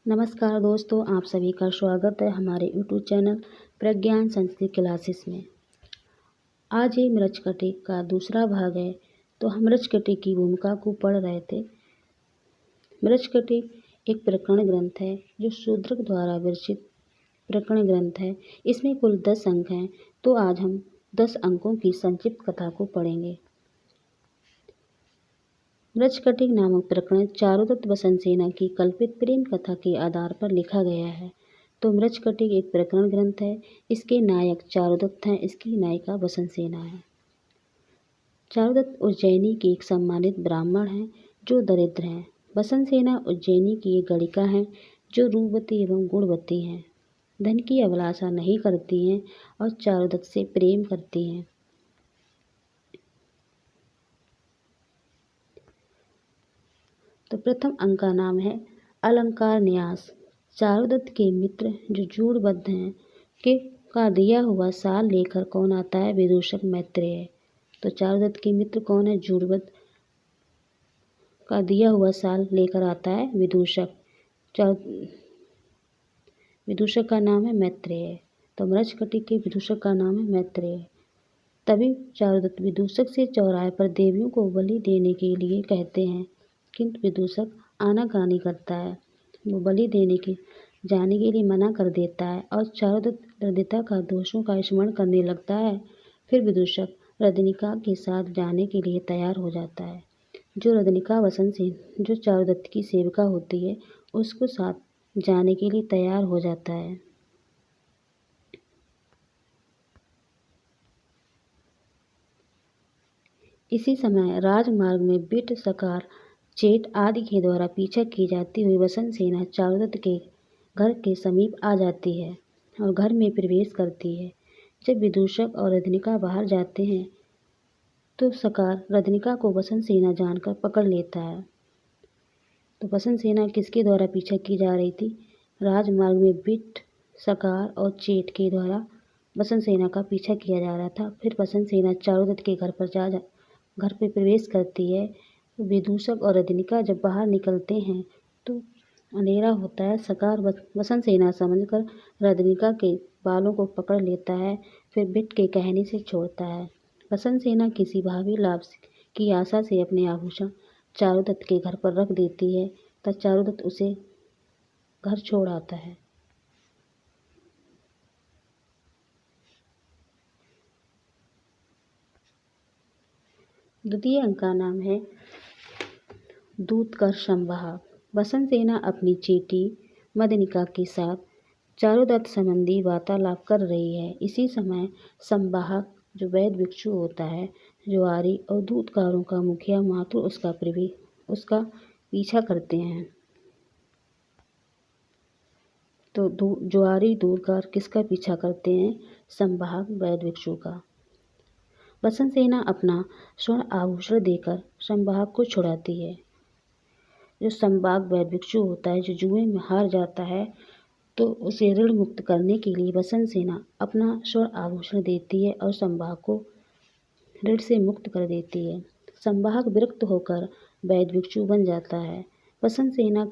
नमस्कार दोस्तों, आप सभी का स्वागत है हमारे यूट्यूब चैनल प्रज्ञान संस्कृत क्लासेस में। आज ये मृच्छकटिक का दूसरा भाग है। तो हम मृच्छकटिक की भूमिका को पढ़ रहे थे। मृच्छकटिक एक प्रकरण ग्रंथ है जो शूद्रक द्वारा विरचित प्रकरण ग्रंथ है। इसमें कुल 10 अंक हैं। तो आज हम 10 अंकों की संक्षिप्त कथा को पढ़ेंगे। मृच्छकटिक नामक प्रकरण चारुदत्त वसंत सेना की कल्पित प्रेम कथा के आधार पर लिखा गया है। तो मृच्छकटिक एक प्रकरण ग्रंथ है। इसके नायक चारुदत्त हैं, इसकी नायिका वसंत सेना है। चारुदत्त उज्जैनी के एक सम्मानित ब्राह्मण हैं जो दरिद्र हैं। वसंत सेना उज्जैनी की एक गणिका हैं जो रूपवती एवं गुणवती हैं, धन की अभिलाषा नहीं करती हैं और चारुदत्त से प्रेम करती हैं। तो प्रथम अंक का नाम है अलंकार न्यास। चारुदत्त के मित्र जो जूड़बद्ध हैं के का दिया हुआ साल लेकर कौन आता है? विदूषक मैत्रेय। तो चारुदत्त के मित्र कौन है? जूड़बद्ध का दिया हुआ साल लेकर आता है विदूषक। विदूषक का नाम है मैत्रेय। तो मृच्छकटिक के विदूषक का नाम है मैत्रेय। तभी चारुदत्त विदूषक से चौराहे पर देवियों को बलि देने के लिए कहते हैं, किंतु विदूषक आनाकानी करता है। वो बलि देने के जाने के लिए मना कर देता है और चारुदत्त हृदयता का दोषों का स्मरण करने लगता है। फिर विदूषक रजनिका के साथ जाने के लिए तैयार हो जाता है। जो रजनिका वसंत सेन जो चारुदत्त की सेविका होती है उसको साथ जाने के लिए तैयार हो जाता है। इसी समय राजमार्ग में बिट, सकार, चेट आदि के द्वारा पीछा की जाती हुई वसंत सेना चारुदत्त के घर के समीप आ जाती है और घर में प्रवेश करती है। जब विदूषक और रजनिका बाहर जाते हैं तो सकार रजनिका को वसंत सेना जानकर पकड़ लेता है। तो वसंत सेना किसके द्वारा पीछा की जा रही थी? राजमार्ग में बिट, सकार और चेट के द्वारा वसंत सेना का पीछा किया जा रहा था। फिर वसंत सेना चारुदत्त के घर पर प्रवेश करती है। तो विदूषक और रजनिका जब बाहर निकलते हैं तो अंधेरा होता है। सकार वसंत सेना समझकर रजनिका के बालों को पकड़ लेता है, फिर बिट के कहने से छोड़ता है। वसंत सेना किसी भावी लाभ की आशा से अपने आभूषण चारुदत्त के घर पर रख देती है, तब चारुदत्त उसे घर छोड़ आता है। द्वितीय अंक का नाम है दूतकर संवाहक। वसंत सेना अपनी चेटी मदनिका के साथ चारुदत्त संबंधी वार्तालाप कर रही है। इसी समय संवाहक जो वैद्य भिक्षु होता है, जुआरी और दूतकारों का मुखिया माथुर उसका पीछा करते हैं। तो जुआरी दूतकार किसका पीछा करते हैं? संवाहक वैद्य भिक्षु का। वसंत सेना अपना स्वर्ण आभूषण देकर संवाहक को छुड़ाती है। जो संवाहक वैद्य भिक्षु होता है, जो जुए में हार जाता है, तो उसे ऋण मुक्त करने के लिए वसंत सेना अपना स्वर्ण आभूषण देती है और संवाहक को ऋण से मुक्त कर देती है। संवाहक विरक्त होकर वैद्य भिक्षु बन जाता है। वसंत सेना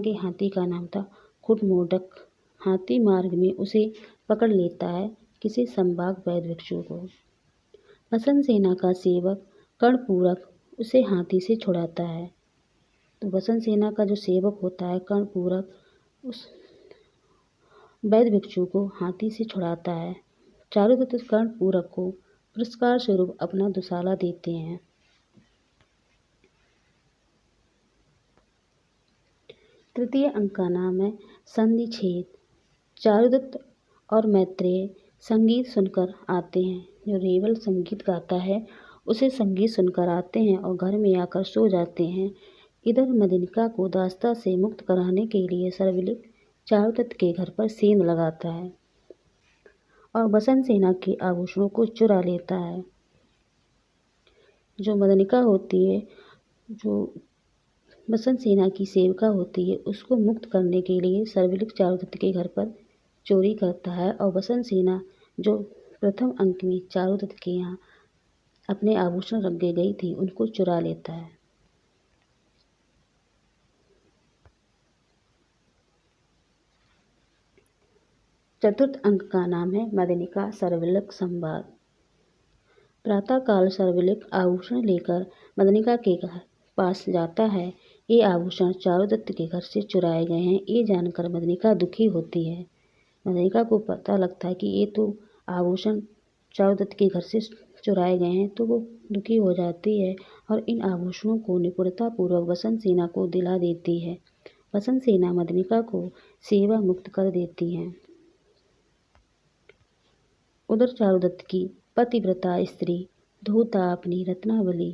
के हाथी का नाम था खुटमोडक। हाथी मार्ग में उसे पकड़ लेता है, किसी संवाहक वैद्य भिक्षु को। वसंत सेना का सेवक कर्णपूरक उसे हाथी से छुड़ाता है। तो वसंत सेना का जो सेवक होता है कर्णपूरक उस वैद्य भिक्षु को हाथी से छुड़ाता है। चारुदत्त कर्णपूरक को पुरस्कार स्वरूप अपना दुशाला देते हैं। तृतीय अंक का नाम है संधि छेद। चारुदत्त और मैत्रेय संगीत सुनकर आते हैं। जो रेवल संगीत गाता है उसे संगीत सुनकर आते हैं और घर में आकर सो जाते हैं। इधर मदनिका को दास्ता से मुक्त कराने के लिए सर्वलिक चारुदत्त के घर पर सेंध लगाता है और वसंत सेना के आभूषणों को चुरा लेता है। जो मदनिका होती है, जो वसंत सेना की सेविका होती है, उसको मुक्त करने के लिए सर्वलिक चारुदत्त के घर पर चोरी करता है और वसंत सेना जो प्रथम अंक में चारुदत्त के यहाँ अपने आभूषण रख के गई थी उनको चुरा लेता है। चतुर्थ अंक का नाम है मदनी का सर्वलिक संवाद। प्रातःकाल सर्वलिक आभूषण लेकर मदनिका के घर पास जाता है। ये आभूषण चारुदत्त के घर से चुराए गए हैं। ये जानकर मदनिका दुखी होती है। मदनिका को पता लगता है कि ये तो आभूषण चारुदत्त के घर से चुराए गए हैं, तो वो दुखी हो जाती है और इन आभूषणों को निपुणतापूर्वक बसंत सेना को दिला देती है। बसंत सेना मदनिका को सेवा मुक्त कर देती है। उधर चारुदत्त की पतिव्रता स्त्री धूता अपनी रत्नावली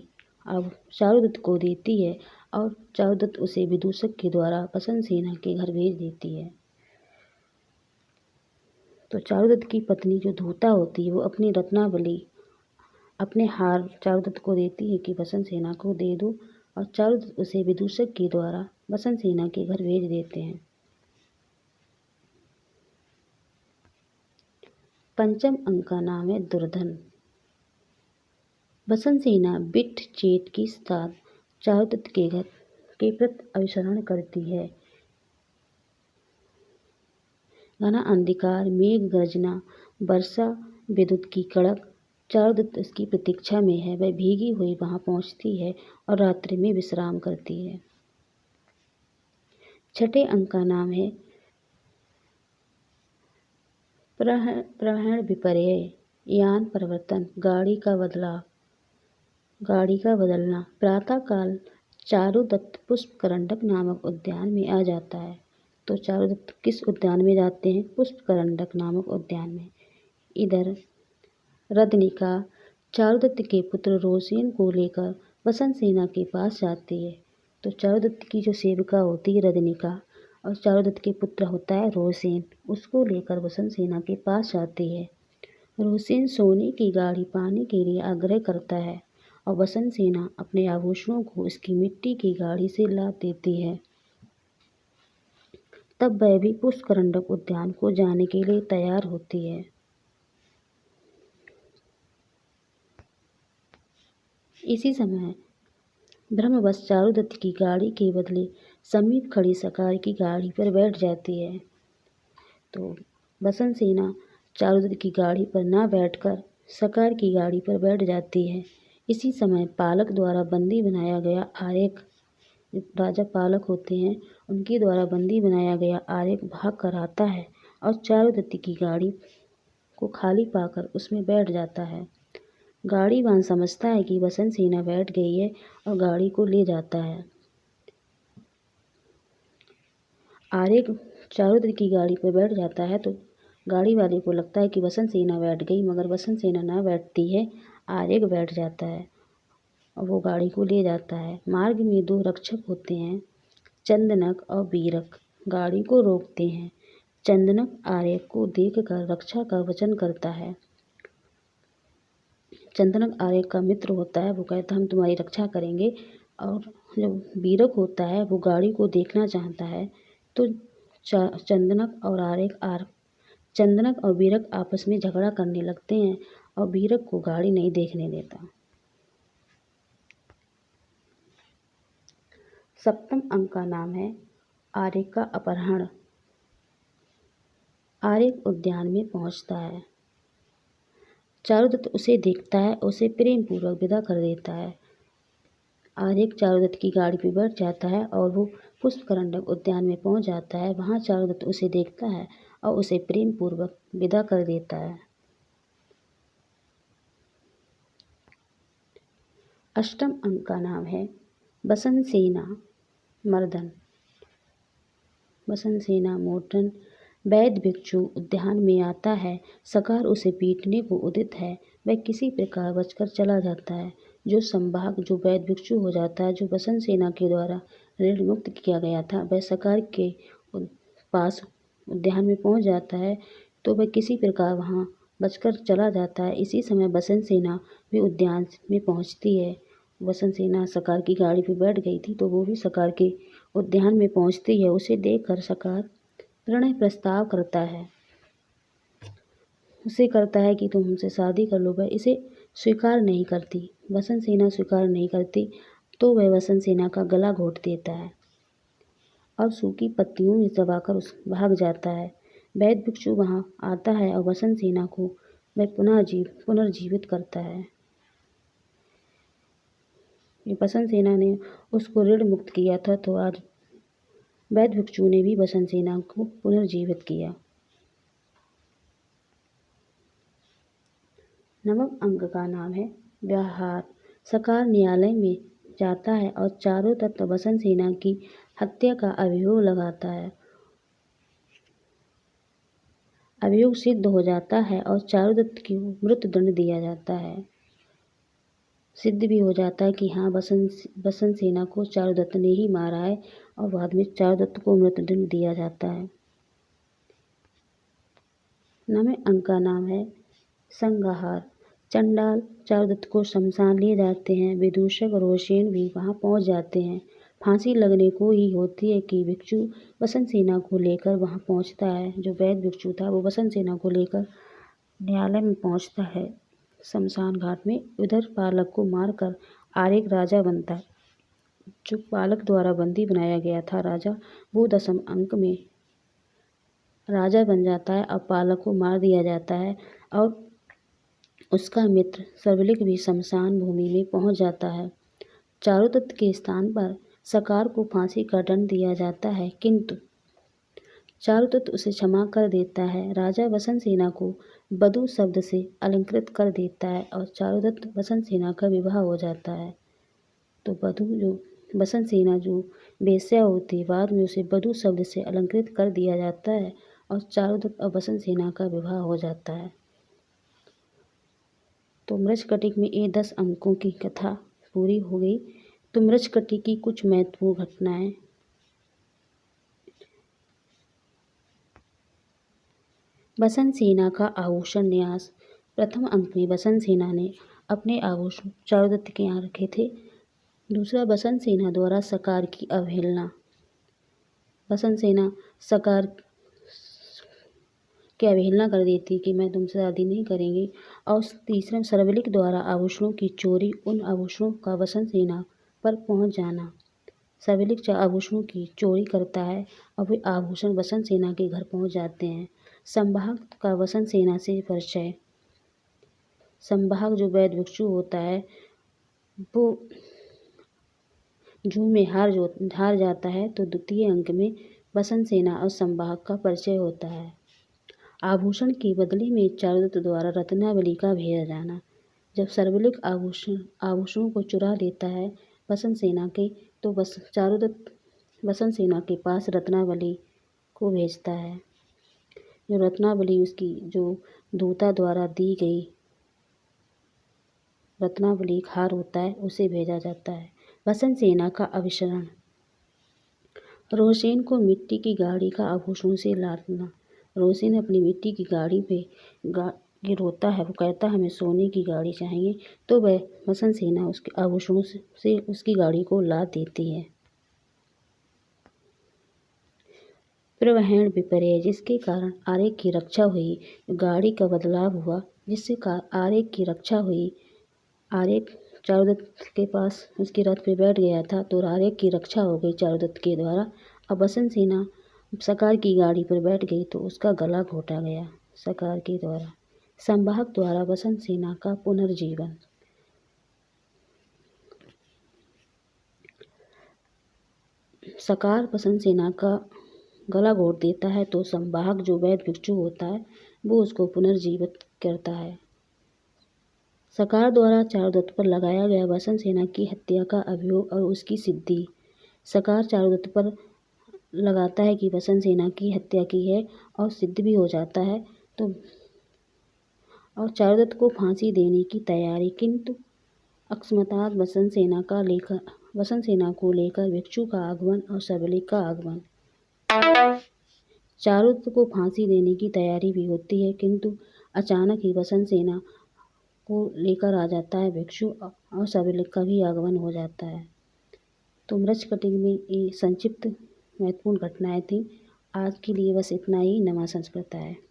अब चारुदत्त को देती है और चारुदत्त उसे विदूषक के द्वारा बसंत सेना के घर भेज देती है। तो चारुदत्त की पत्नी जो धूता होती है वो अपनी रत्नावली अपने हार चारुदत्त को देती है कि बसंत सेना को दे दो, और चारुदत्त उसे विदूषक के द्वारा बसंत सेना के घर भेज देते हैं। पंचम अंक का नाम है दुर्धन। बसंत सेना बिट्ठ चेत के साथ चारुदत्त के घर के प्रति अभिसरण करती है। घना अंधकार, मेघ गर्जना, वर्षा, विद्युत की कड़क, चारुदत्त उसकी प्रतीक्षा में है। वह भीगी हुई वहां पहुंचती है और रात्रि में विश्राम करती है। छठे अंक का नाम है प्रहण विपर्य, यान परिवर्तन, गाड़ी का बदलना। प्रातःकाल चारुदत्त पुष्पकरंडक नामक उद्यान में आ जाता है। तो चारुदत्त किस उद्यान में जाते हैं? पुष्पकरंडक नामक उद्यान में। इधर रदनिका चारुदत्त के पुत्र रोसेन को लेकर बसंत सेना के पास जाती है। तो चारुदत्त की जो सेविका होती है रदनिका, और चारुदत्त के पुत्र होता है रोसेन, उसको लेकर बसंत सेना के पास जाती है। रोसेन सोने की गाड़ी पाने के लिए आग्रह करता है और बसंत सेना अपने आभूषणों को उसकी मिट्टी की गाड़ी से लाद देती है। तब वह भी पुष्पकरंडक उद्यान को जाने के लिए तैयार होती है। इसी समय ब्रह्मवश चारुदत्त की गाड़ी के बदले समीप खड़ी सकार की गाड़ी पर बैठ जाती है। तो बसंत सेना चारुदत्त की गाड़ी पर ना बैठकर सकार की गाड़ी पर बैठ जाती है। इसी समय पालक द्वारा बंदी बनाया गया आर्यक, राजा पालक होते हैं, उनके द्वारा बंदी बनाया गया आर्यक भाग कर आता है और चारुदत्त की गाड़ी को खाली पाकर उसमें बैठ जाता है। गाड़ीवान समझता है कि बसंत सेना बैठ गई है और गाड़ी को ले जाता है। आर्यक चारुदत्त की गाड़ी पर बैठ जाता है तो गाड़ी वाले को लगता है कि बसंत सेना बैठ गई, मगर बसंत सेना ना बैठती है, आर्यक बैठ जाता है और वो गाड़ी को ले जाता है। मार्ग में दो रक्षक होते हैं, चंदनक और वीरक, गाड़ी को रोकते हैं। चंदनक आर्यक को देखकर रक्षा का वचन करता है। चंदनक आर्यक का मित्र होता है, वो कहता है हम तुम्हारी रक्षा करेंगे। और जो वीरक होता है वो गाड़ी को देखना चाहता है। तो चंदनक और वीरक आपस में झगड़ा करने लगते हैं और वीरक को गाड़ी नहीं देखने देता। सप्तम अंक का नाम है आर्यक का अपहरण। आर्यक उद्यान में पहुंचता है। चारुदत्त उसे देखता है, उसे प्रेम पूर्वक विदा कर देता है। आर्यक चारुदत्त की गाड़ी पर बैठ जाता है और वो पुष्पकरंडक उद्यान में पहुंच जाता है। वहां चारुदत्त उसे देखता है और उसे प्रेम पूर्वक विदा कर देता है। अष्टम अंक का नाम है बसंत सेना मर्दन। बसंत सेना मोटन वैद्य भिक्षु उद्यान में आता है। सकार उसे पीटने को उदित है, वह किसी प्रकार बचकर चला जाता है। जो संभाग जो वैद्य भिक्षु हो जाता है, जो बसंत सेना के द्वारा ऋण मुक्त किया गया था, वह सकार के पास उद्यान में पहुंच जाता है। तो वह किसी प्रकार वहां बचकर चला जाता है। इसी समय बसंत सेना भी उद्यान में पहुंचती है। बसंत सेना सकार की गाड़ी पर बैठ गई थी, तो वो भी सकार के उद्यान में पहुंचती है। उसे देखकर सकार प्रणय प्रस्ताव करता है, उसे करता है कि तुम हमसे शादी कर लो। वह इसे स्वीकार नहीं करती, बसंत सेना स्वीकार नहीं करती। तो वह बसंत सेना का गला घोंट देता है और सूखी पत्तियों में दबाकर उस भाग जाता है। वैद्य भिक्षु वहाँ आता है और बसंत सेना को वह पुनर्जीवित करता है। ये बसंत सेना ने उसको ऋण मुक्त किया था, तो आज वैद्य भिक्षु ने भी बसंत सेना को पुनर्जीवित किया। नवम अंक का नाम है व्यवहार। सकार न्यायालय में जाता है और चारों तत्व बसंत सेना की हत्या का अभियोग लगाता है। अभियोग सिद्ध हो जाता है और चारुदत्त को मृत्युदंड दिया जाता है। सिद्ध भी हो जाता है कि हाँ, बसंत सेना को चारुदत्त ने ही मारा है और बाद में चारुदत्त को मृत्युदंड दिया जाता है। नवें अंक का नाम है संहार। चंडाल चारुदत्त को शमशान ले जाते हैं। विदूषक और रोशेन भी वहां पहुंच जाते हैं। फांसी लगने को ही होती है कि भिक्षु बसंत सेना को लेकर वहां पहुंचता है। जो वैद्य भिक्षु था वो बसंत सेना को लेकर न्यायालय में पहुंचता है शमशान घाट में। उधर पालक को मारकर आर्यक राजा बनता है। जो पालक द्वारा बंदी बनाया गया था राजा, वो 10वें अंक में राजा बन जाता है और पालक को मार दिया जाता है और उसका मित्र सर्वलिक भी शमशान भूमि में पहुंच जाता है। चारुदत्त के स्थान पर सकार को फांसी का दंड दिया जाता है, किंतु चारुदत्त उसे क्षमा कर देता है। राजा बसंत सेना को बधू शब्द से अलंकृत कर देता है और चारुदत्त बसंत सेना का विवाह हो जाता है। तो बधू जो बसंत सेना जो वेश्या होती है, बाद में उसे बधू शब्द से अलंकृत कर दिया जाता है और चारुदत्त और बसंत सेना का विवाह हो जाता है। तो मृच्छकटिक में ये 10 अंकों की कथा पूरी हो गई। तो मृच्छकटिक की कुछ महत्वपूर्ण घटनाएं। बसंत सेना का आभूषण न्यास। प्रथम अंक में बसंत सेना ने अपने आभूषण चारुदत्त के यहाँ रखे थे। दूसरा, बसंत सेना द्वारा सकार की अवहेलना। बसंत सेना सकार की अवहेलना कर देती कि मैं तुमसे शादी नहीं करेंगी। और तीसरा, सर्वलिक द्वारा आभूषणों की चोरी। उन आभूषणों का बसंत सेना पर पहुंच जाना। सर्वलिक आभूषणों की चोरी करता है और वे आभूषण बसंत सेना के घर पहुंच जाते हैं। संवाहक का बसंत सेना से परिचय। संवाहक जो वैद्य भिक्षु होता है वो जूझ में हार जाता है। तो द्वितीय अंक में बसंत सेना और संवाहक का परिचय होता है। आभूषण के बदले में चारुदत्त द्वारा रत्नावली का भेजा जाना। जब सर्वलिक आभूषणों को चुरा लेता है बसंत सेना के, तो चारुदत्त बसंत सेना के पास रत्नावली को भेजता है। जो रत्नावली उसकी जो दूता द्वारा दी गई रत्नावली हार होता है, उसे भेजा जाता है। बसंत सेना का अभिसरण। रोशेन को मिट्टी की गाड़ी का आभूषणों से लादना। रोशेन अपनी मिट्टी की गाड़ी पे रोता है। वो कहता है हमें सोने की गाड़ी चाहिए। तो वह बसंत सेना उसके आभूषणों से उसकी गाड़ी को लाद देती है। प्रवहन विपर्य, जिसके कारण आर्यक की रक्षा हुई। गाड़ी का बदलाव हुआ जिससे आर्यक की रक्षा हुई। आर्यक चारुदत्त के पास उसके रथ पे बैठ गया था, तो आर्यक की रक्षा हो गई चारुदत्त के द्वारा। अब बसंत सेना सकार की गाड़ी पर बैठ गई तो उसका गला घोटा गया सकार के द्वारा। संवाहक द्वारा बसंत सेना का पुनर्जीवन। सकार बसंत सेना का गला घोट देता है तो संवाहक जो वैद्य भिक्षु होता है वो उसको पुनर्जीवित करता है। सकार द्वारा चारुदत्त पर लगाया गया बसंत सेना की हत्या का अभियोग और उसकी सिद्धि। सकार चारुदत्त पर लगाता है कि बसंत सेना की हत्या की है और सिद्ध भी हो जाता है। तो और चारुदत्त को फांसी देने की तैयारी, किंतु अकस्मात बसंत सेना को लेकर भिक्षु का आगमन और सर्वलिक का आगमन। चारुदत्त को फांसी देने की तैयारी भी होती है, किंतु अचानक ही बसंत सेना को लेकर आ जाता है भिक्षु और सर्वलिक का भी आगमन हो जाता है। तो मृच्छकटिक में ये संक्षिप्त महत्वपूर्ण घटनाएं थी। आज के लिए बस इतना ही। नमा संस्कृत है।